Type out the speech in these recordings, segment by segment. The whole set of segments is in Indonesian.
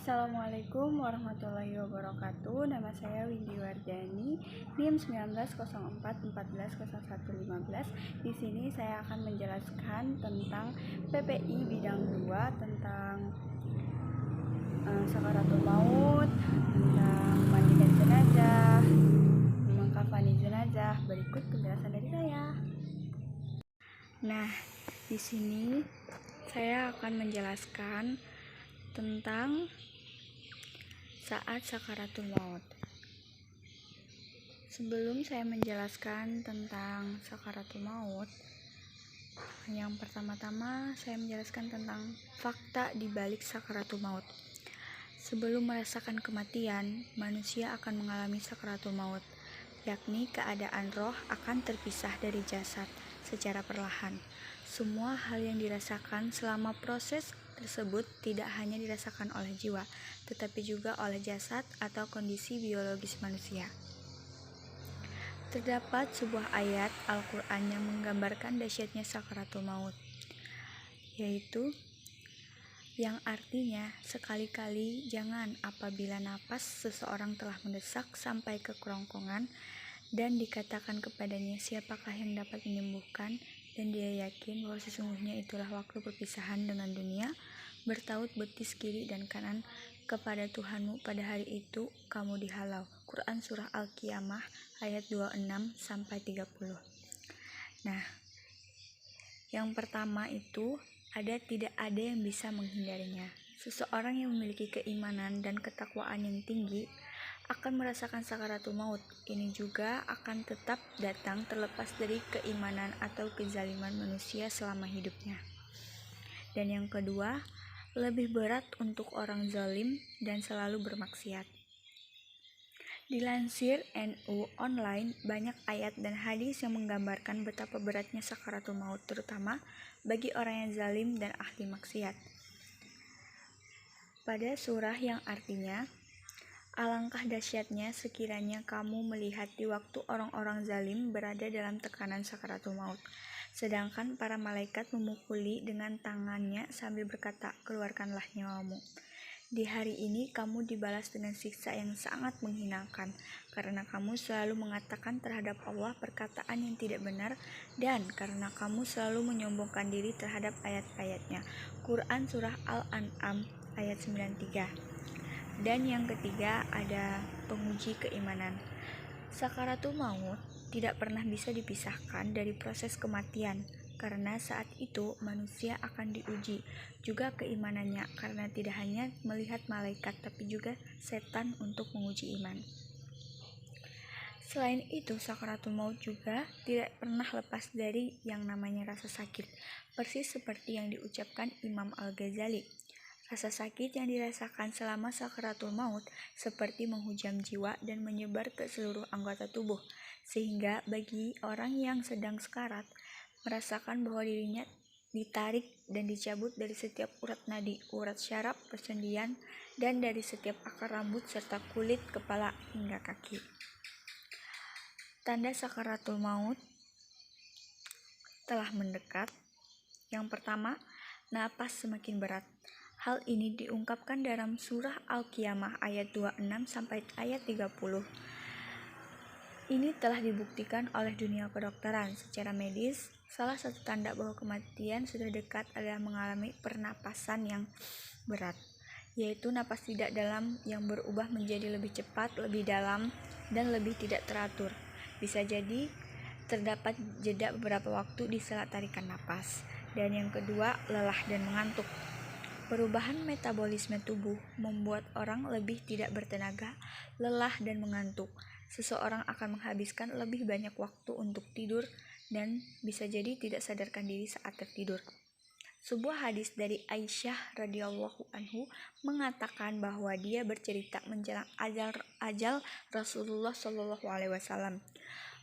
Assalamualaikum warahmatullahi wabarakatuh. Nama saya Windy Wardani, NIM 1904140115. Di sini saya akan menjelaskan tentang PPI bidang 2 tentang sakaratul maut, tentang mandikan jenazah, mengkafani jenazah. Berikut penjelasan dari saya. Nah, di sini saya akan menjelaskan tentang saat sakaratul maut. Sebelum saya menjelaskan tentang sakaratul maut, yang pertama-tama saya menjelaskan tentang fakta di balik sakaratul maut. Sebelum merasakan kematian, manusia akan mengalami sakaratul maut, yakni keadaan roh akan terpisah dari jasad secara perlahan. Semua hal yang dirasakan selama proses tersebut tidak hanya dirasakan oleh jiwa, tetapi juga oleh jasad atau kondisi biologis manusia. Terdapat sebuah ayat Al-Quran yang menggambarkan dahsyatnya sakaratul maut, yaitu yang artinya, sekali-kali jangan apabila napas seseorang telah mendesak sampai ke kerongkongan dan dikatakan kepadanya siapakah yang dapat menyembuhkan, dan dia yakin bahwa sesungguhnya itulah waktu perpisahan dengan dunia, bertaut betis kiri dan kanan kepada Tuhanmu pada hari itu kamu dihalau. Quran Surah Al-Qiyamah ayat 26-30. Nah, yang pertama itu tidak ada yang bisa menghindarinya. Seseorang yang memiliki keimanan dan ketakwaan yang tinggi akan merasakan sakaratul maut. Ini juga akan tetap datang terlepas dari keimanan atau kezaliman manusia selama hidupnya. Dan yang kedua, lebih berat untuk orang zalim dan selalu bermaksiat. Dilansir NU Online, banyak ayat dan hadis yang menggambarkan betapa beratnya sakaratul maut, terutama bagi orang yang zalim dan ahli maksiat. Pada surah yang artinya, alangkah dahsyatnya sekiranya kamu melihat di waktu orang-orang zalim berada dalam tekanan sakaratul maut, sedangkan para malaikat memukuli dengan tangannya sambil berkata, keluarkanlah nyawamu. Di hari ini kamu dibalas dengan siksa yang sangat menghinakan, karena kamu selalu mengatakan terhadap Allah perkataan yang tidak benar, dan karena kamu selalu menyombongkan diri terhadap ayat-ayatnya. Quran Surah Al-An'am ayat 93. Dan yang ketiga ada penguji keimanan. Sakaratul maut tidak pernah bisa dipisahkan dari proses kematian, karena saat itu manusia akan diuji juga keimanannya, karena tidak hanya melihat malaikat tapi juga setan untuk menguji iman. Selain itu, sakaratul maut juga tidak pernah lepas dari yang namanya rasa sakit, persis seperti yang diucapkan Imam Al-Ghazali. Rasa sakit yang dirasakan selama sakaratul maut seperti menghujam jiwa dan menyebar ke seluruh anggota tubuh, sehingga bagi orang yang sedang sekarat merasakan bahwa dirinya ditarik dan dicabut dari setiap urat nadi, urat syaraf, persendian, dan dari setiap akar rambut serta kulit kepala hingga kaki. Tanda sakaratul maut telah mendekat. Yang pertama, napas semakin berat. Hal ini diungkapkan dalam surah Al-Qiyamah ayat 26 sampai ayat 30. Ini telah dibuktikan oleh dunia kedokteran. Secara medis, salah satu tanda bahwa kematian sudah dekat adalah mengalami pernapasan yang berat, yaitu napas tidak dalam yang berubah menjadi lebih cepat, lebih dalam, dan lebih tidak teratur. Bisa jadi terdapat jeda beberapa waktu di sela tarikan napas. Dan yang kedua, lelah dan mengantuk. Perubahan metabolisme tubuh membuat orang lebih tidak bertenaga, lelah, dan mengantuk. Seseorang akan menghabiskan lebih banyak waktu untuk tidur dan bisa jadi tidak sadarkan diri saat tertidur. Sebuah hadis dari Aisyah radhiyallahu anhu mengatakan bahwa dia bercerita menjelang ajal Rasulullah Shallallahu alaihi wasallam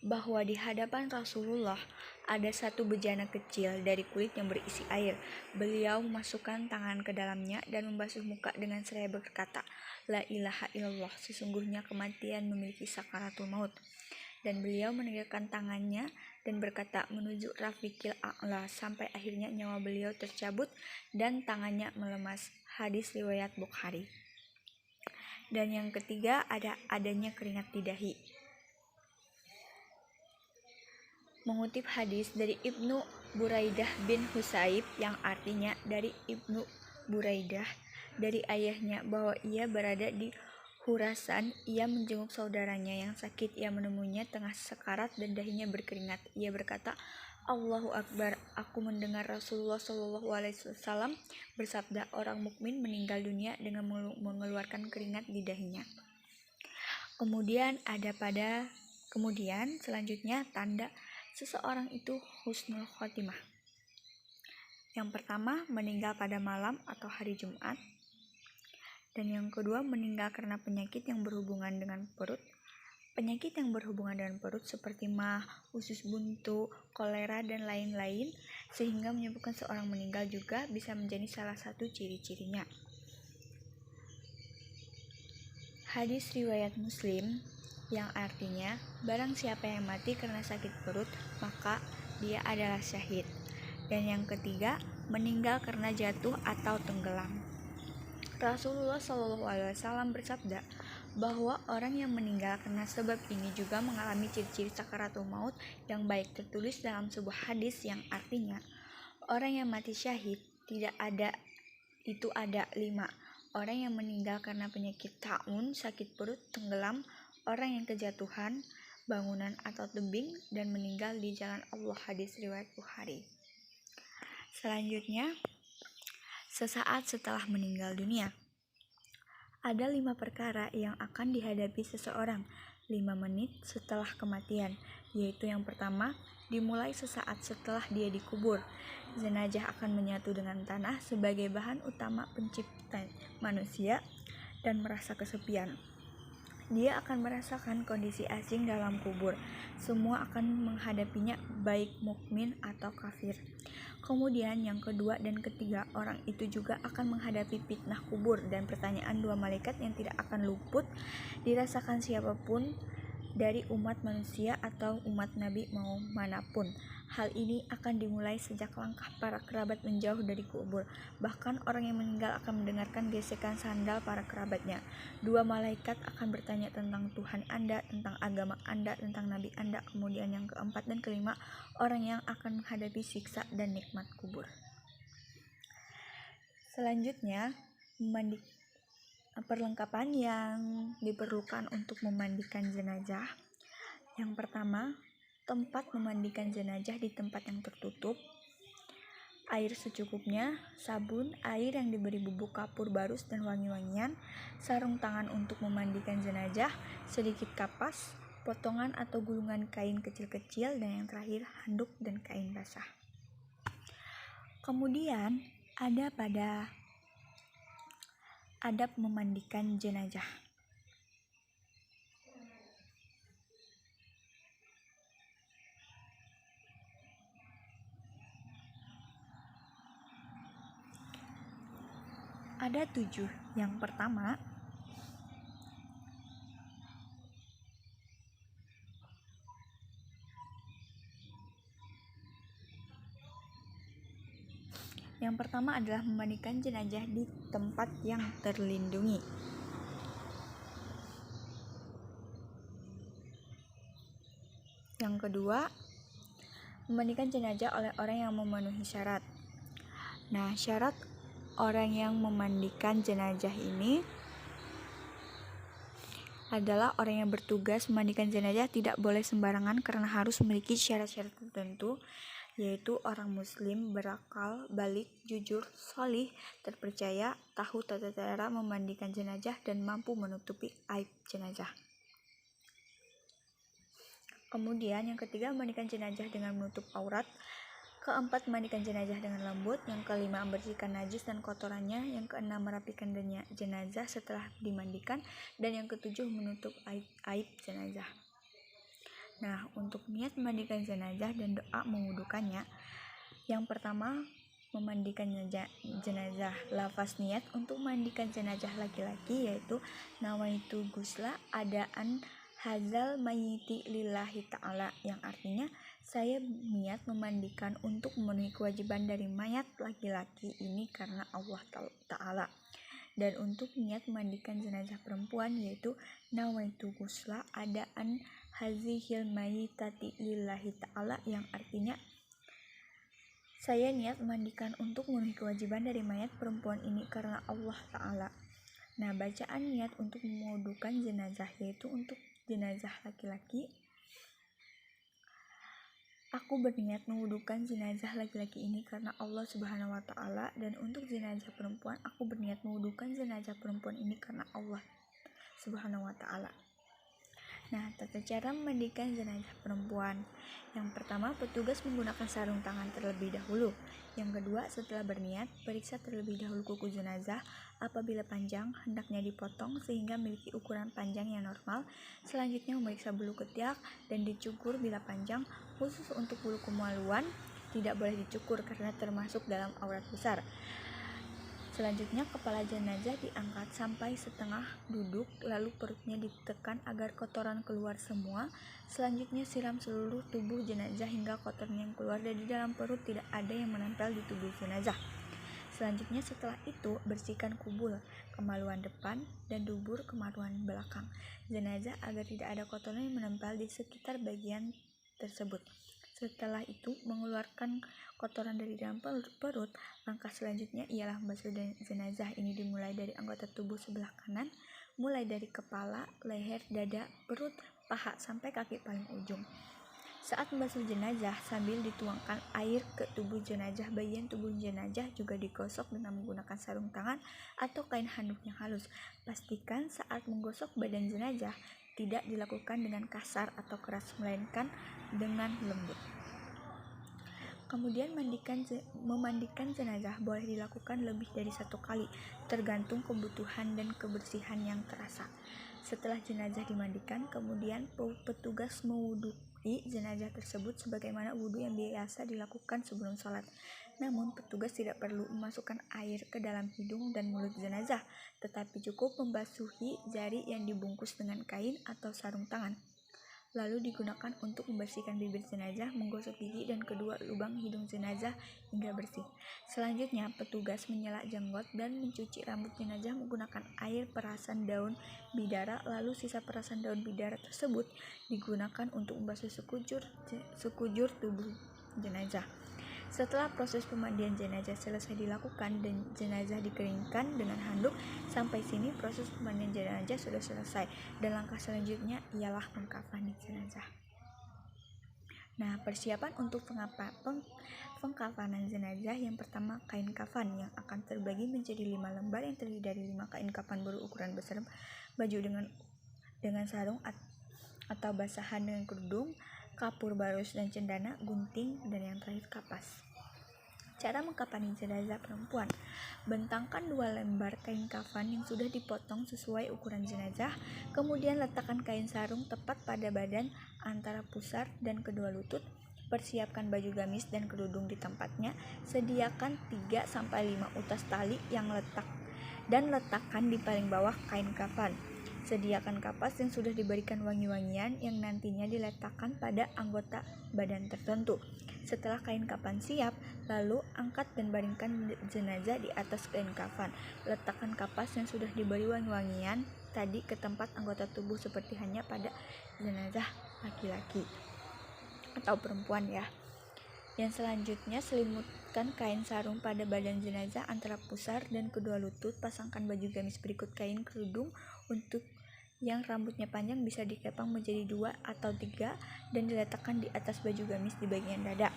bahwa di hadapan Rasulullah ada satu bejana kecil dari kulit yang berisi air. Beliau memasukkan tangan ke dalamnya dan membasuh muka dengan seraya berkata, La ilaha illallah, sesungguhnya kematian memiliki sakaratul maut. Dan beliau menegakkan tangannya dan berkata menuju Rafiqil A'la sampai akhirnya nyawa beliau tercabut dan tangannya melemas. Hadis riwayat Bukhari. Dan yang ketiga adanya keringat di dahi. Mengutip hadis dari Ibnu Buraidah bin Husayb yang artinya dari Ibnu Buraidah dari ayahnya bahwa ia berada di Khurasan, ia menjenguk saudaranya yang sakit. Ia menemuinya tengah sekarat dan dahinya berkeringat. Ia berkata, Allahu Akbar. Aku mendengar Rasulullah SAW bersabda, orang mukmin meninggal dunia dengan mengeluarkan keringat di dahinya. Kemudian selanjutnya tanda seseorang itu husnul khotimah. Yang pertama, meninggal pada malam atau hari Jumat. Dan yang kedua, meninggal karena penyakit yang berhubungan dengan perut. Penyakit yang berhubungan dengan perut seperti mah, usus buntu, kolera, dan lain-lain, sehingga menyebabkan seorang meninggal juga bisa menjadi salah satu ciri-cirinya. Hadis riwayat Muslim yang artinya, barang siapa yang mati karena sakit perut, maka dia adalah syahid. Dan yang ketiga, meninggal karena jatuh atau tenggelam. Rasulullah SAW bersabda bahwa orang yang meninggal karena sebab ini juga mengalami ciri-ciri sakaratul maut yang baik, tertulis dalam sebuah hadis yang artinya, orang yang mati syahid ada 5. Orang yang meninggal karena penyakit taun, sakit perut, tenggelam, orang yang kejatuhan, bangunan atau tebing, dan meninggal di jalan Allah. Hadis riwayat Bukhari. Selanjutnya, sesaat setelah meninggal dunia. Ada 5 perkara yang akan dihadapi seseorang 5 menit setelah kematian, yaitu yang pertama, dimulai sesaat setelah dia dikubur. Jenazah akan menyatu dengan tanah sebagai bahan utama pencipta manusia dan merasa kesepian. Dia akan merasakan kondisi asing dalam kubur. Semua akan menghadapinya, baik mukmin atau kafir. Kemudian yang kedua dan ketiga, orang itu juga akan menghadapi fitnah kubur dan pertanyaan 2 malaikat yang tidak akan luput dirasakan siapapun dari umat manusia atau umat Nabi mau manapun. Hal ini akan dimulai sejak langkah para kerabat menjauh dari kubur. Bahkan orang yang meninggal akan mendengarkan gesekan sandal para kerabatnya. 2 malaikat akan bertanya tentang Tuhan Anda, tentang agama Anda, tentang Nabi Anda. Kemudian yang keempat dan kelima, orang yang akan menghadapi siksa dan nikmat kubur. Selanjutnya, perlengkapan yang diperlukan untuk memandikan jenazah. Yang pertama, tempat memandikan jenazah di tempat yang tertutup, air secukupnya, sabun, air yang diberi bubuk kapur barus dan wangi-wangian, sarung tangan untuk memandikan jenazah, sedikit kapas, potongan atau gulungan kain kecil-kecil, dan yang terakhir handuk dan kain basah. Kemudian ada pada adab memandikan jenazah. Ada 7. Yang pertama, adalah memandikan jenazah di tempat yang terlindungi. Yang kedua, memandikan jenazah oleh orang yang memenuhi syarat. Nah, syarat orang yang memandikan jenazah ini adalah orang yang bertugas memandikan jenazah tidak boleh sembarangan karena harus memiliki syarat-syarat tertentu, yaitu orang muslim, berakal, balik, jujur, sholih, terpercaya, tahu tata cara memandikan jenazah, dan mampu menutupi aib jenazah. Kemudian yang ketiga, memandikan jenazah dengan menutup aurat. Keempat, memandikan jenazah dengan lembut. Yang kelima, membersihkan najis dan kotorannya. Yang keenam, merapikan jenazah setelah dimandikan. Dan yang ketujuh, menutup aib jenazah. Nah, untuk niat memandikan jenazah dan doa mewudukannya, yang pertama, memandikan jenazah. Lafaz niat untuk memandikan jenazah laki-laki yaitu nawaitu gusla adaan hazal mayiti lillahi ta'ala, yang artinya saya niat memandikan untuk memenuhi kewajiban dari mayat laki-laki ini karena Allah Ta'ala. Dan untuk niat memandikan jenazah perempuan yaitu nawaitu ghusla adaan hazihil mayyitati lillahi ta'ala, yang artinya saya niat memandikan untuk memenuhi kewajiban dari mayat perempuan ini karena Allah Ta'ala. Nah, bacaan niat untuk mewudukan jenazah yaitu untuk jenazah laki-laki, aku berniat mewudukan jenazah laki-laki ini karena Allah Subhanahu wa Ta'ala, dan untuk jenazah perempuan aku berniat mewudukan jenazah perempuan ini karena Allah Subhanahu wa Ta'ala. Nah, tata cara memandikan jenazah perempuan. Yang pertama, petugas menggunakan sarung tangan terlebih dahulu. Yang kedua, setelah berniat, periksa terlebih dahulu kuku jenazah. Apabila panjang, hendaknya dipotong sehingga memiliki ukuran panjang yang normal. Selanjutnya, memeriksa bulu ketiak dan dicukur bila panjang. Khusus untuk bulu kemaluan, tidak boleh dicukur karena termasuk dalam aurat besar. Selanjutnya, kepala jenazah diangkat sampai setengah duduk, lalu perutnya ditekan agar kotoran keluar semua. Selanjutnya, siram seluruh tubuh jenazah hingga kotoran yang keluar dari dalam perut tidak ada yang menempel di tubuh jenazah. Selanjutnya, setelah itu, bersihkan kubul, kemaluan depan, dan dubur kemaluan belakang jenazah agar tidak ada kotoran yang menempel di sekitar bagian tersebut. Setelah itu, mengeluarkan kotoran dari dalam perut. Langkah selanjutnya ialah membasuh jenazah. Ini dimulai dari anggota tubuh sebelah kanan, mulai dari kepala, leher, dada, perut, paha, sampai kaki paling ujung. Saat membasuh jenazah, sambil dituangkan air ke tubuh jenazah, bagian tubuh jenazah juga digosok dengan menggunakan sarung tangan atau kain handuk yang halus. Pastikan saat menggosok badan jenazah tidak dilakukan dengan kasar atau keras, melainkan dengan lembut. Kemudian memandikan jenazah boleh dilakukan lebih dari satu kali, tergantung kebutuhan dan kebersihan yang terasa. Setelah jenazah dimandikan, kemudian petugas mewudui jenazah tersebut sebagaimana wudhu yang biasa dilakukan sebelum sholat. Namun, petugas tidak perlu memasukkan air ke dalam hidung dan mulut jenazah, tetapi cukup membasuhi jari yang dibungkus dengan kain atau sarung tangan. Lalu digunakan untuk membersihkan bibir jenazah, menggosok gigi dan kedua lubang hidung jenazah hingga bersih. Selanjutnya, petugas menyela jenggot dan mencuci rambut jenazah menggunakan air perasan daun bidara. Lalu sisa perasan daun bidara tersebut digunakan untuk membasuh sekujur tubuh jenazah. Setelah proses pemandian jenazah selesai dilakukan dan jenazah dikeringkan dengan handuk, sampai sini proses pemandian jenazah sudah selesai, dan langkah selanjutnya ialah mengkafani jenazah. Nah, persiapan untuk pengkafanan jenazah. Yang pertama, kain kafan yang akan terbagi menjadi 5 lembar yang terdiri dari 5 kain kafan berukuran besar, baju dengan sarung atau basahan dengan kerudung, kapur, barus dan cendana, gunting, dan yang terakhir kapas. Cara mengkafani jenazah perempuan. Bentangkan 2 lembar kain kafan yang sudah dipotong sesuai ukuran jenazah. Kemudian letakkan kain sarung tepat pada badan antara pusar dan kedua lutut. Persiapkan baju gamis dan kerudung di tempatnya. Sediakan 3-5 utas tali yang letakkan di paling bawah kain kafan. Sediakan kapas yang sudah diberikan wangi-wangian yang nantinya diletakkan pada anggota badan tertentu. Setelah kain kafan siap, lalu angkat dan baringkan jenazah di atas kain kafan. Letakkan kapas yang sudah diberi wangi-wangian tadi ke tempat anggota tubuh seperti hanya pada jenazah laki-laki atau perempuan ya. Yang selanjutnya, selimutkan kain sarung pada badan jenazah antara pusar dan kedua lutut. Pasangkan baju gamis berikut kain kerudung. Untuk yang rambutnya panjang bisa dikepang menjadi 2 atau 3 dan diletakkan di atas baju gamis di bagian dada.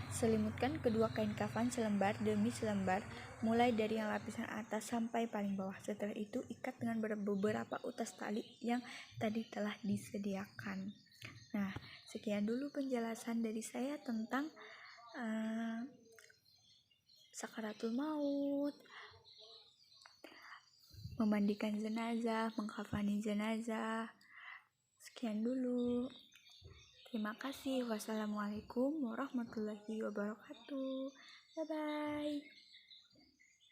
Selimutkan kedua kain kafan selembar demi selembar, mulai dari yang lapisan atas sampai paling bawah. Setelah itu, ikat dengan beberapa utas tali yang tadi telah disediakan. Nah, sekian dulu penjelasan dari saya tentang sakaratul maut, memandikan jenazah, mengkafani jenazah. Sekian dulu. Terima kasih. Wassalamualaikum warahmatullahi wabarakatuh. Bye-bye.